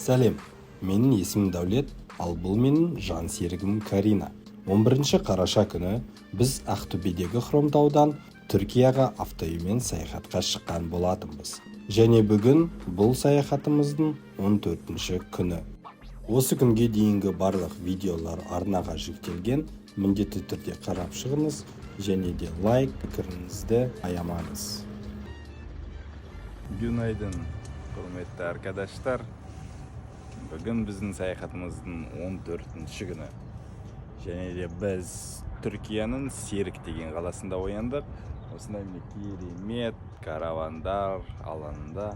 Сәлем, менің есімім Дәулет, ал бұл менің жан серігім Карина. 11 қараша күні біз Ақтөбедегі Хромтаудан Түркияға автоүймен саяхатқа шыққан болатынбыз. Және бүгін бұл саяхатымыздың 14 күні. Осы күнге дейінгі барлық видеолар арнаға жүктелген, міндетті түрде қарап шығыңыз және де лайк, пікіріңізді аямаңыз. Günaydın, құрметті arkadaşlar. Бүгін біздің саяхатымыздың 14 күні. Және де біз Түркияның Серік деген қаласында ояндық. Осындай керемет каравандар алаңында.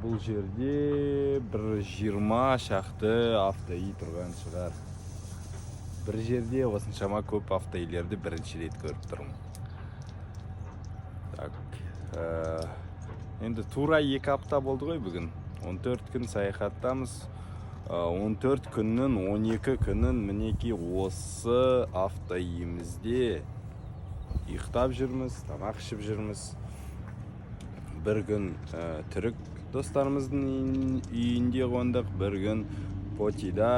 Бұл жерде бір 20 шақты автоүй тұрған шығар. Бір жерде осыншама көп автоүйлерді бірінші рет көріп тұрмын. Енді тура 2 апта болды ғой бүгін. 14 күн саяхаттамыз. 14 күннің 12 күнін мінеки осы автоүйімізде ұйықтап жүрміз, тамақ ішіп жүрміз. Бір күн түрік достарымыздың үйінде қондық, бір күн Потида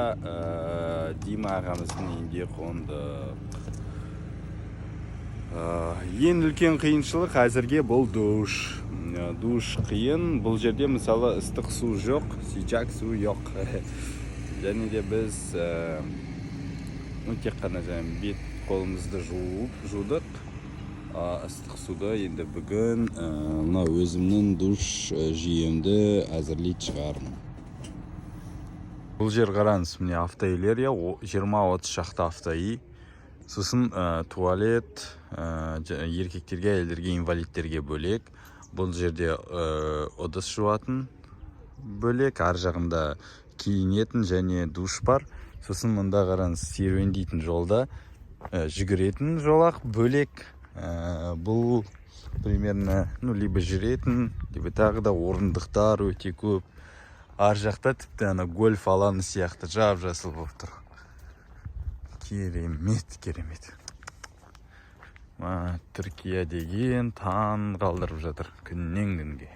Дима ағамыздың үйінде қондық. Ең үлкен қиыншылық әзірге бұл душ. Душ қиын. Бұл жерде мысалы ыстық су жоқ, сичак су жоқ. Және де біз тек қана бет қолымызды жудық. Ыстық суды енді бүгін өзімнің душ жүйемді әзірлейді шығармын. Бұл жер қараңыз, міне автоүйлер, 20-30 шақты автоүй. Сосын туалет еркектерге, әйелдерге, инвалидтерге бөлек. Бұл жерде ыдыс жуатын бөлек, ар жағында киінетін және душ бар. Сосын мұнда қараңыз, серуендейтін жолда жүгіретін жолақ бөлек. Бұл примерно либо жүретін, либо тағы да орындықтар өте көп. Ар жақта тіпті гольф алаңы сияқты жап-жасыл болып тұр. Керемет. Түркия деген таң қалдырып жатыр күннен күнге.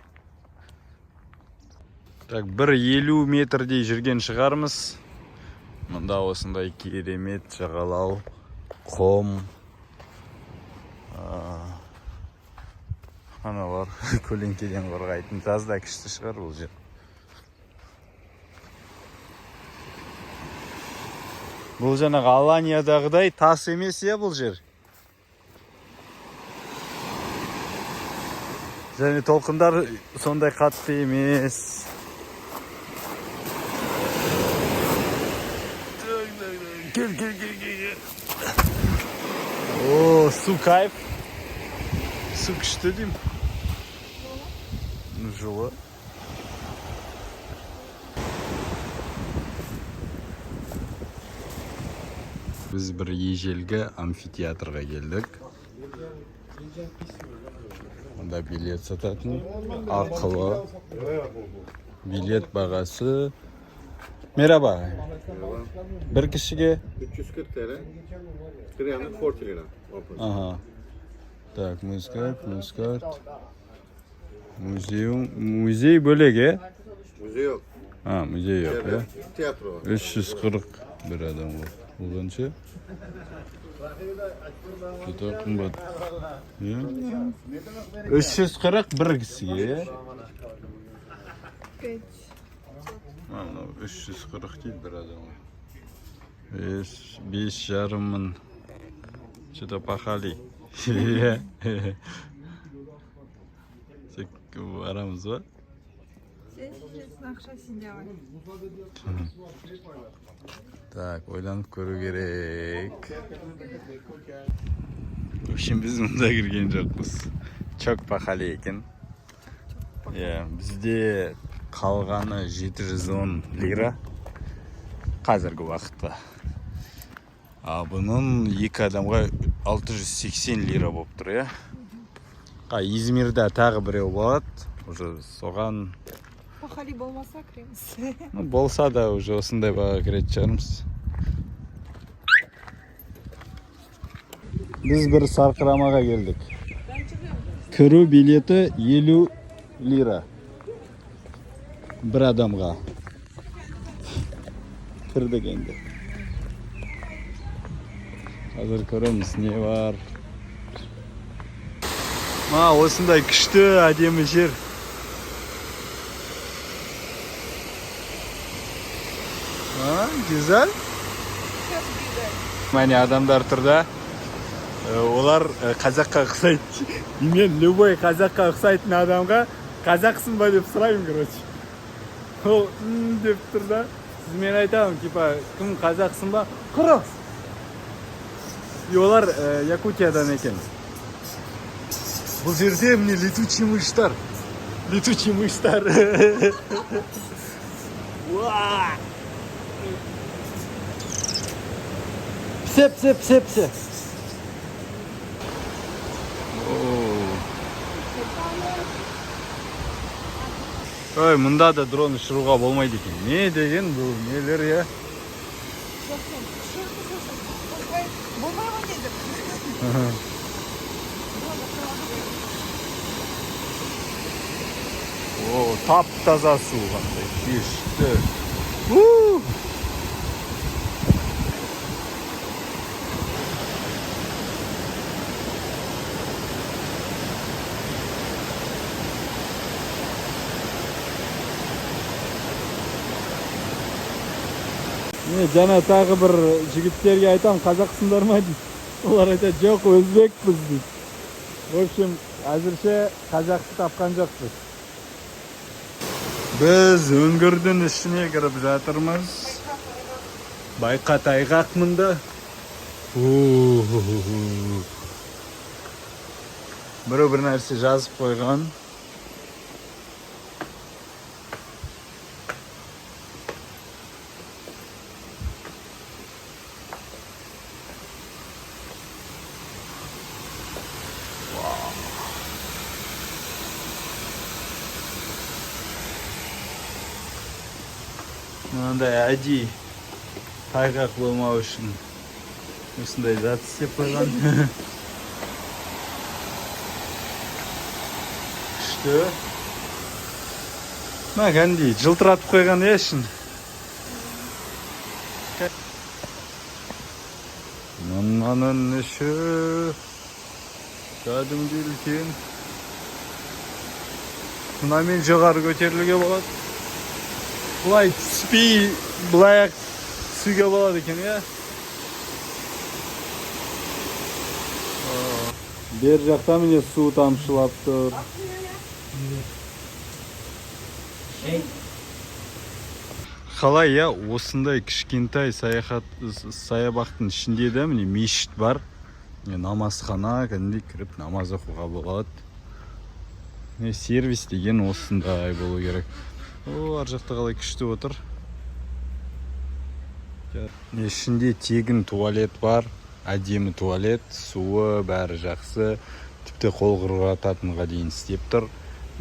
Бір 50 метрдей жүрген шығармыз. Мұнда осындай керемет жағалау, қом. Аналар көлеңкеден қорғайтын, жазда күшті шығар бұл жер. Бұл жаңағы Аланиядағыдай тас емес бұл жер. Және толқындар сондай қатты емес. Кел. Су кайф. Су күшті дейм. Жылы. Біз бір ежелгі амфитеатрға келдік. Онда билет сататын, ақылы. Билет бағасы. Merhaba. Bir kişiye 340 TL. Kırayanlık 40 lira. Aha. Так, Мускат. Muzey bölge. Müze yok. Müze yok ya. Tiyatro var. 340 bir adam var. Olgunca. Çok kımbat. 340 bir kişiye. 340 değil bir adam var. 5,5 мың. Что-то пахали. Арамыз ба? Так, ойланып көру керек. Общем, біз мұнда кірген жоқпыз. Çok пахали екен. Бізде қалғаны 710 лира қазіргі уақытта. Бұның 2 адамға 680 лира болып тұр, Измирде тағы біреу болады. Уже соған... Пахали болмаса кіреміз. Болса да уже осындай баға кіретін шығармыз. Біз бір сарқырамаға келдік. Кіру билеті 50 лира. Bir adamga. Kirdik endi. Hozir ko'ramiz ne var. Ma, osындай күшті әдемі жер. Güzel. Mani adamlar turda. Олар қазаққа ұқсайды. Мен любой қазаққа ұқсайтын адамға қазақсың ба деп сұраймын, короче. Ол деп тұр да. Сіз мен айтамын, типа, кім қазақсың ба? Қырық. И олар Якутиядан екен. Бұл жерде міне летучий мыштар. Летучий мыштар. Псе. Ой, мұнда да дрон ұшыруға болмайды екен. Не деген бұл нелер, я? Болмаған деді. О, тап-таза су қандай. Күшті. Жана тағы бір жігіттерге айтам, қазақсыңдар ма дейді. Олар айтады, жоқ, өзбекпіз дейді. В общем, әзірше қазақты тапқан жоқпыз. Біз өңгірдің ішіне кіріп жатырмыз. Байқа тайғақ мұнда. Бір нәрсе жазып қойған. Мынандай әдейі тайғақ болмау үшін осындай зат істеп қойған. Күшті. Кәдімгідей жылтыратып қойған ешін. Мынаның іші кәдімгідей үлкен. Мынамен жоғары көтерілуге болады. Бұлай түспей, бұлай түсуге болады екен, я? Бер жақта міне су тамшылап тұр. Қалай, я, осындай кішкентай саябақтың ішінде де міне мешіт бар. Намазхана, кәдімгідей кіріп намаз оқуға болады. Сервис деген осындай болу керек. Ар жақта қалай күшті отыр. Ішінде тегін туалет бар, әдемі туалет, суы бәрі жақсы, тіпті қол құрғататынға дейін істеп тұр.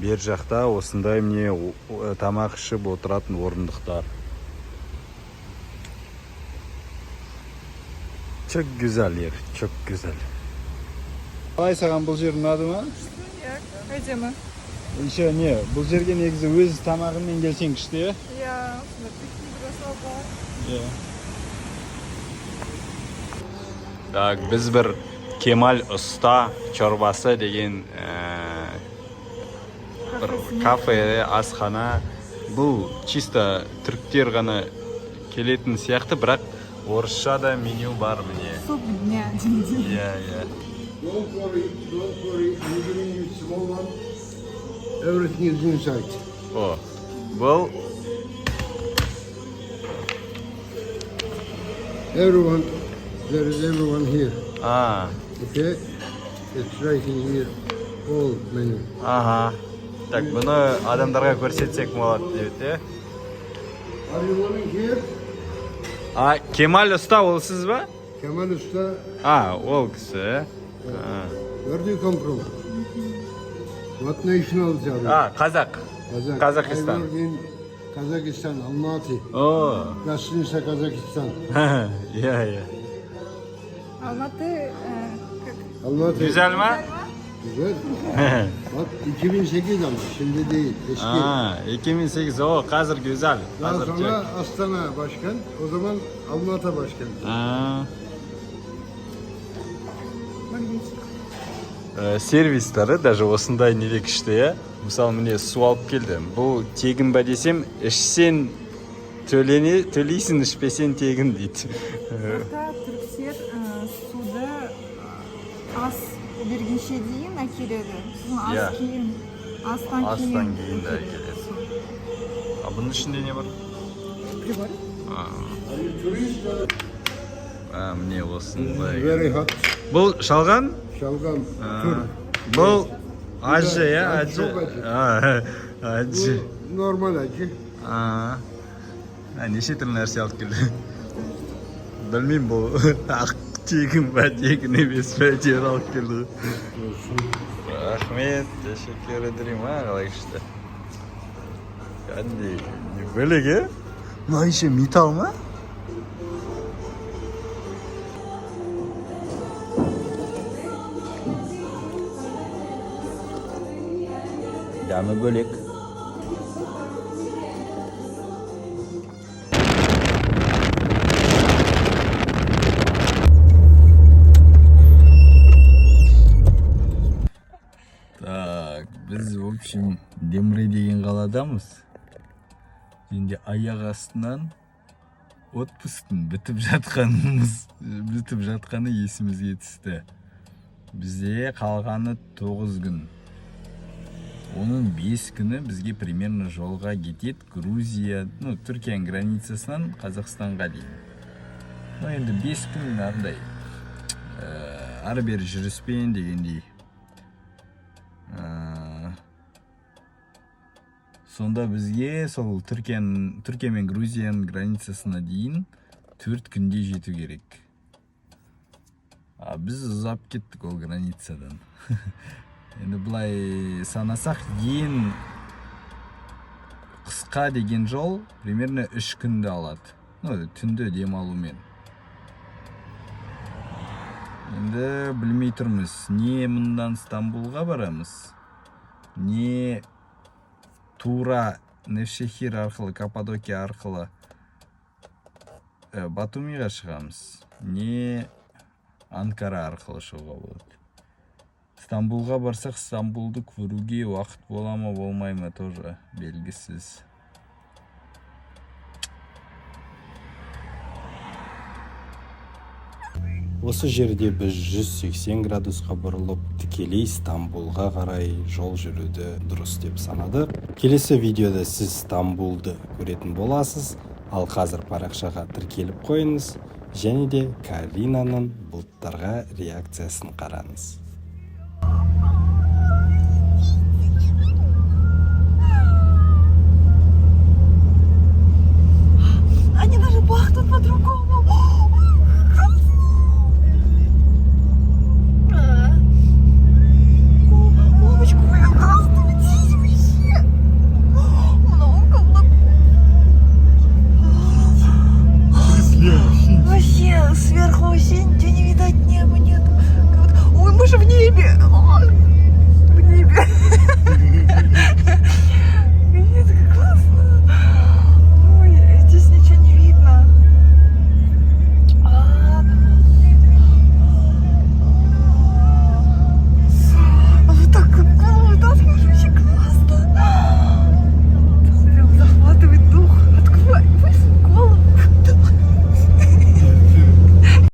Бер жақта осындай міне тамақ ішіп отыратын орындықтар. Çok güzel yer, çok güzel. Қалай саған бұл жер ұнады ма? Әдемі. Еще не, бұл жерге негізі өз тамағымен келсең күшті, е? Иә, пикник жасау бар. Так, біз бір Кемаль Ұста чорбасы деген бір кафе, асхана. Бұл чисто түріктер ғана келетін сияқты, бірақ орысша да меню бар міне. Суп дня. Иә. Don't worry, I'm giving you small one. Everything is inside. О, бұл Everyone, there is everyone here. Okay, it's right in here, all menu. Так, бұны адамдарға көрсетсек болады деп, е? Are you living here? Кемаль Ұста ол сіз ба? Kemal Usta. Ол кісі. Where do you come from? What nationality are you? Қазақ. Kazakhstan. I work in Kazakhstan, Almaty. О. Gastrinsa, Kazakhstan. Иә. Алматы, Almaty. Güzel mi? Güzel. Bak 2008 ama şimdi değil. Eski. Aa, 2008 o қазір güzel. Daha Қазір sonra Astana başkan. O zaman Almatı başkan. Aa, Магнитик. сервистары даже осындай неде күшті иә. Мысалы міне су алып келді. Бұл тегін ба десем, ішсең төлейсің, ішпесең тегін дейді. Burada Türkler suda az бергенше дейін әкеледі. Сосын Иә. аз кейін. Астан Астан кейін. кейін де келеді. А бұның ішінде не бар? Прибор. Міне осындай. Very hot. Бұл шалған? Şalgam. Tur. Бұл acı ya, Acı, acı. çok acı. Acı. Bu normal acı. Неше түрлі нәрсе алып келді. Білмеймін бұл ақ тегін ба тегін емес па әйтеуір алып келді. Рахмет, teşekkür ederim ha қалай күшті. Кәдімгідей не бөлек е? Мына еще металл ма? Дәмі бөлек. Так, біз в общем Демре деген қаладамыз. Енді аяқ астынан отпусктың бітіп жатқаны есімізге түсті. Бізде қалғаны 9 күн. Оның 5 күні бізге примерно жолға кетеді Грузия, Түркияның границасынан Қазақстанға дейін. Енді 5 күн андай ары бері жүріспен дегендей. Сонда бізге сол Түркия мен Грузияның границасына дейін 4 күнде жету керек. Біз ұзап кеттік ол границадан. Енді бұлай санасақ, ең қысқа деген жол примерно 3 күнді алады. Түнде демалумен. Енді білмей тұрмыз, не мұндан Стамбулға барамыз, не тура Невшехир арқылы, Каппадокия арқылы Батумиға шығамыз, не Анкара арқылы шығуға болады. Стамбулға барсақ, Стамбулды көруге уақыт бола ма, болмай ма, тоже белгісіз. Осы жерде біз 180 градусқа бұрылып, тікелей Стамбулға қарай жол жүруді дұрыс деп санадық. Келесі видеода сіз Стамбулды көретін боласыз, ал қазір парақшаға тіркеліп қойыңыз, және де Каринаның бұлттарға реакциясын қараңыз.